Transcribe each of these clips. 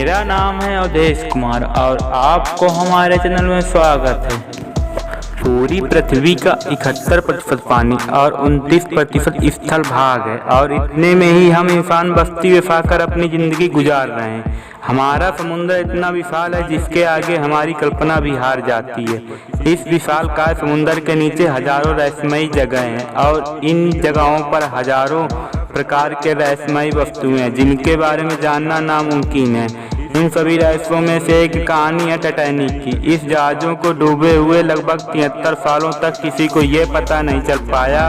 मेरा नाम है अवधेश कुमार और आपको हमारे चैनल में स्वागत है। पूरी पृथ्वी का 71% पानी और 29% स्थल भाग है और इतने में ही हम इंसान बस्ती बसाकर अपनी जिंदगी गुजार रहे हैं। हमारा समुद्र इतना विशाल है जिसके आगे हमारी कल्पना भी हार जाती है। इस विशालकाय समुद्र के नीचे हजारों रहस्यमयी जगह हैं और इन जगहों पर हजारों प्रकार के रहस्यमयी वस्तुएं हैं जिनके बारे में जानना नामुमकिन है। इन सभी रहस्यों में से एक कहानी है टाइटैनिक की। इस जहाज़ों को डूबे हुए लगभग 73 सालों तक किसी को ये पता नहीं चल पाया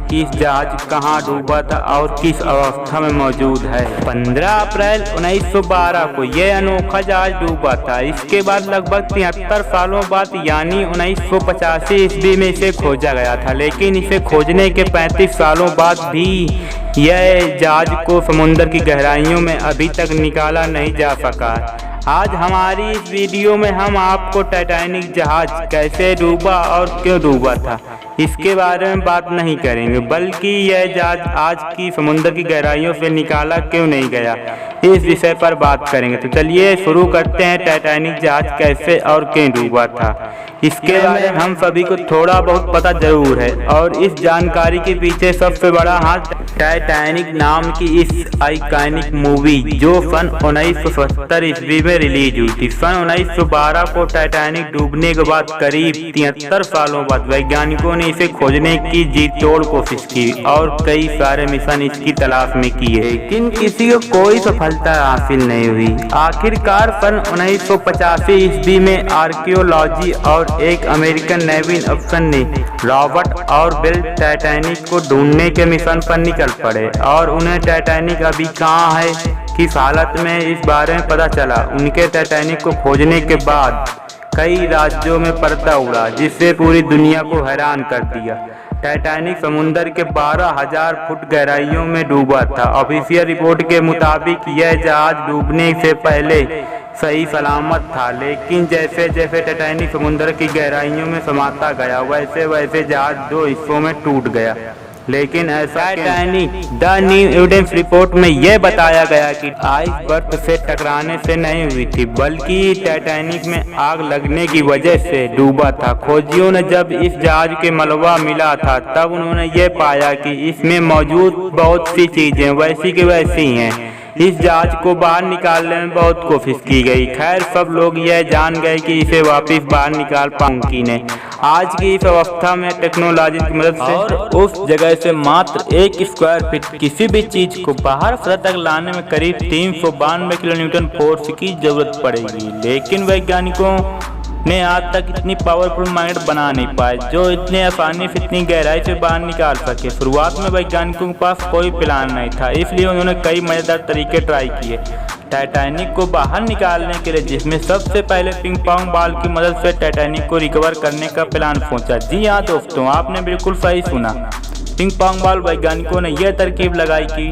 कि इस जहाज कहाँ डूबा था और किस अवस्था में मौजूद है। 15 अप्रैल 1912 को यह अनोखा जहाज डूबा था। इसके बाद लगभग 73 सालों बाद यानी 1985 ईस्वी में इसे खोजा गया था, लेकिन इसे खोजने के 35 सालों बाद भी यह जहाज को समुद्र की गहराइयों में अभी तक निकाला नहीं जा सका। आज हमारी इस वीडियो में हम आपको टाइटैनिक जहाज कैसे डूबा और क्यों डूबा था इसके बारे में बात नहीं करेंगे, बल्कि यह जहाज आज की समुद्र की गहराइयों से निकाला क्यों नहीं गया इस विषय पर बात करेंगे। तो चलिए शुरू करते हैं। टाइटैनिक जहाज कैसे और क्यों डूबा था इसके बारे में हम सभी को थोड़ा बहुत पता जरूर है और इस जानकारी के पीछे सबसे बड़ा हाथ टाइटैनिक नाम की इस आइकॉनिक मूवी जो सन 1970 ईस्वी में रिलीज हुई थी। सन 1912 को टाइटैनिक डूबने के बाद करीब 73 सालों बाद वैज्ञानिकों ने इसे खोजने की जी तोड़ कोशिश की और कई सारे मिशन इसकी तलाश में किए, लेकिन किसी को कोई सफलता हासिल नहीं हुई। आखिरकार सन 1985 ईस्वी में आर्कियोलॉजी और एक अमेरिकन नेवी अफसर ने रॉबर्ट और बिल टाइटैनिक को ढूंढने के मिशन पर निकल पड़े और उन्हें टाइटैनिक अभी कहाँ है किस हालत में इस बारे में पता चला। उनके टाइटैनिक को खोजने के बाद कई राज्यों में पर्दा उड़ा जिससे पूरी दुनिया को हैरान कर दिया। टाइटैनिक समुद्र के 12,000 फुट गहराइयों में डूबा था। ऑफिशियल रिपोर्ट के मुताबिक यह जहाज डूबने से पहले सही सलामत था, लेकिन जैसे जैसे टाइटैनिक समुद्र की गहराइयों में समाता गया वैसे वैसे जहाज दो हिस्सों में टूट गया। लेकिन ऐसा Titanic the new evidence report में यह बताया गया कि आइस बर्फ से टकराने से नहीं हुई थी, बल्कि टाइटैनिक में आग लगने की वजह से डूबा था। खोजियों ने जब इस जहाज के मलबा मिला था तब उन्होंने ये पाया कि इसमें मौजूद बहुत सी चीजें वैसी की वैसी हैं। इस जहाज को बाहर निकालने में बहुत कोशिश की गई। खैर सब लोग यह जान गए कि इसे वापस बाहर निकाल पाएंगे नहीं। आज की इस अवस्था में टेक्नोलॉजी की मदद से और उस जगह से मात्र 1 स्क्वायर फीट किसी भी चीज को बाहर सतह तक लाने में करीब 392 किलो न्यूटन फोर्स की जरूरत पड़ेगी, लेकिन वैज्ञानिकों ने आज तक इतनी पावरफुल मैग्नेट बना नहीं पाए जो इतने आसानी से इतनी गहराई से बाहर निकाल सके। शुरुआत में वैज्ञानिकों के पास कोई प्लान नहीं था, इसलिए उन्होंने कई मजेदार तरीके ट्राई किए टाइटैनिक को बाहर निकालने के लिए, जिसमें सबसे पहले पिंग पोंग बॉल की मदद से टाइटैनिक को रिकवर करने का प्लान सोचा। जी हाँ दोस्तों, आपने बिल्कुल सही सुना। पिंग पोंग बॉल वैज्ञानिकों ने यह तरकीब लगाई कि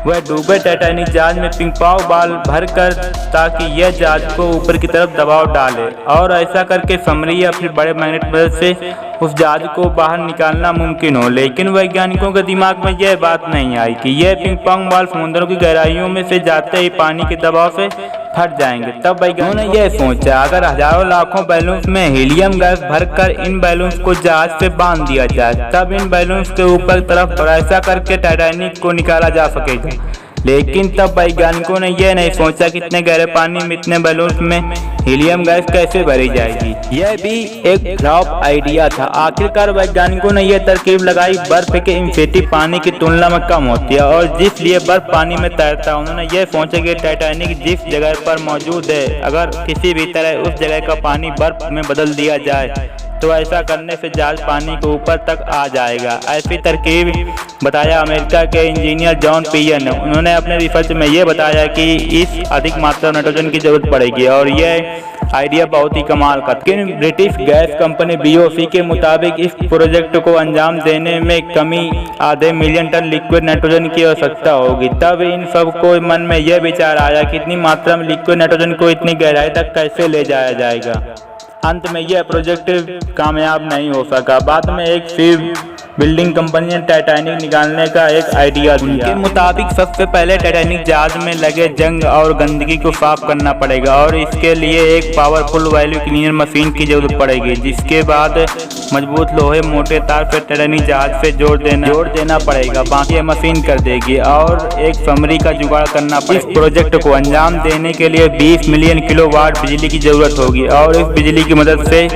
वह डूबे टाइटैनिक जहाज में पिंग पोंग बॉल भरकर ताकि यह जहाज को ऊपर की तरफ दबाव डाले और ऐसा करके समरी या फिर बड़े मैग्नेट मदद से उस जहाज को बाहर निकालना मुमकिन हो। लेकिन वैज्ञानिकों के दिमाग में यह बात नहीं आई कि यह पिंग पोंग बॉल समुद्रों की गहराइयों में से जाते ही पानी के दबाव से फट जाएंगे। तब वैज्ञानिकों ने यह सोचा अगर हजारों लाखों बैलून्स में हीलियम गैस भरकर इन बैलून्स को जहाज से बांध दिया जाए तब इन बैलून्स के ऊपर तरफ ऐसा करके टाइटैनिक को निकाला जा सकेगा। लेकिन तब वैज्ञानिकों ने यह नहीं सोचा कि इतने गहरे पानी में इतने बैलून्स में हीलियम गैस कैसे भरी जाएगी। यह भी एक फ्लॉप आइडिया था। आखिरकार वैज्ञानिकों ने यह तरकीब लगाई बर्फ के इंफिनिटी पानी की तुलना में कम होती है और जिसलिए बर्फ पानी में तैरता है। उन्होंने यह सोचा कि टाइटैनिक जिस जगह पर मौजूद है अगर किसी भी तरह उस जगह का पानी बर्फ में बदल दिया जाए तो ऐसा करने से जहाज पानी के ऊपर तक आ जाएगा। ऐसी तरकीब बताया अमेरिका के इंजीनियर जॉन पियर ने। उन्होंने अपने रिसर्च में ये बताया कि इस अधिक मात्रा में नाइट्रोजन की जरूरत पड़ेगी और यह आइडिया बहुत ही कमाल का। लेकिन ब्रिटिश गैस कंपनी BOC के मुताबिक इस प्रोजेक्ट को अंजाम देने में कमी आधे मिलियन टन लिक्विड नाइट्रोजन की आवश्यकता होगी। तब इन सबको मन में यह विचार आया कि इतनी मात्रा में लिक्विड नाइट्रोजन को इतनी गहराई तक कैसे ले जाया जाएगा। अंत में यह प्रोजेक्ट कामयाब नहीं हो सका। बाद में एक शिप बिल्डिंग कंपनी ने टाइटैनिक निकालने का एक आइडिया दिया। उनके मुताबिक सबसे पहले टाइटैनिक जहाज में लगे जंग और गंदगी को साफ करना पड़ेगा और इसके लिए एक पावरफुल वैल्यू क्लीनर मशीन की जरूरत पड़ेगी, जिसके बाद मजबूत लोहे मोटे तार पर टाइटैनिक जहाज से जोड़ देना पड़ेगा। बाकी ये मशीन कर देगी और एक समरी का जुगाड़ करना पड़ेगा। इस प्रोजेक्ट को अंजाम देने के लिए 20 मिलियन किलोवाट बिजली की जरूरत होगी और इस बिजली की मदद से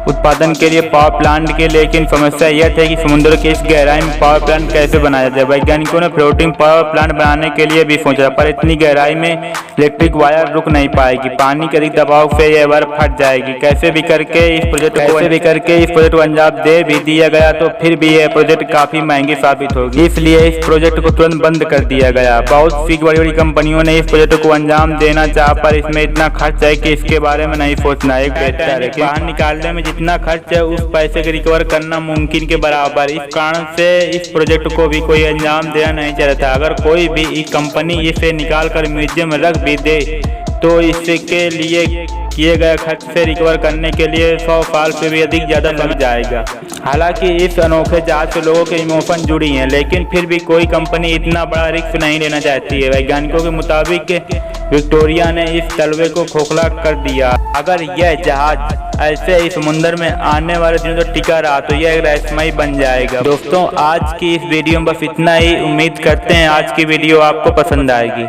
उत्पादन के लिए पावर प्लांट के, लेकिन समस्या यह थी कि समुद्र की इस गहराई में पावर प्लांट कैसे बनाया जाए। वैज्ञानिकों ने फ्लोटिंग पावर प्लांट बनाने के लिए भी सोचा, पर इतनी गहराई में इलेक्ट्रिक वायर रुक नहीं पाएगी, पानी के अधिक दबाव से यह वायर फट जाएगी। कैसे भी करके इस प्रोजेक्ट को अंजाम दे भी दिया गया, तो फिर भी यह प्रोजेक्ट काफी महंगी साबित होगी, इसलिए इस प्रोजेक्ट को तुरंत बंद कर दिया गया। बहुत सी बड़ी बड़ी कंपनियों ने इस प्रोजेक्ट को अंजाम देना चाहा, पर इसमें इतना खर्च है कि इसके बारे में नहीं सोचना एक बेहतर है। बाहर निकालने में जितना खर्च है उस पैसे को रिकवर करना मुमकिन के बराबर। इस कारण से इस प्रोजेक्ट को भी कोई अंजाम देना नहीं चाहता था। अगर कोई भी इस कंपनी इसे निकाल कर म्यूजियम में रख भी दे तो इसके लिए किए गए खर्च से रिकवर करने के लिए 100 साल से भी अधिक ज़्यादा लग जाएगा। हालांकि इस अनोखे जहाज से लोगों के इमोशन जुड़ी हैं, लेकिन फिर भी कोई कंपनी इतना बड़ा रिस्क नहीं लेना चाहती है। वैज्ञानिकों के मुताबिक विक्टोरिया ने इस तलवे को खोखला कर दिया। अगर यह जहाज ऐसे ही समुद्र में आने वाले दिनों तक टिका रहा तो यह एक रहस्यमय बन जाएगा। दोस्तों, आज की इस वीडियो में बस इतना ही। उम्मीद करते हैं आज की वीडियो आपको पसंद आएगी।